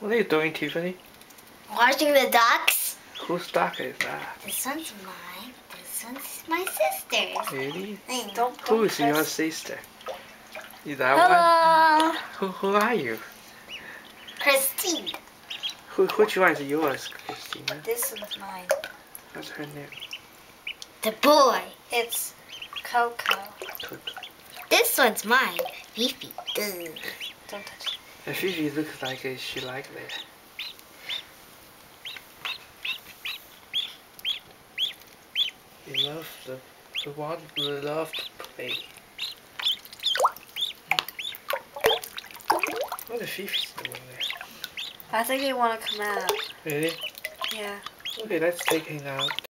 What are you doing, Tiffany? Watching the ducks. Whose duck is that? This one's mine. This one's my sister's. Really? Don't Who is your press. sister? Is that Hello. one? Who are you? Christine. Which one is yours, Christina? This one's mine. What's her name? The boy. It's Coco. Coco. This one's mine. Fifi. Don't touch it. And Fifi looks like she like that. He loves love to play. What is Fifi doing there? I think they want to come out. Really? Yeah. Okay, let's take him out.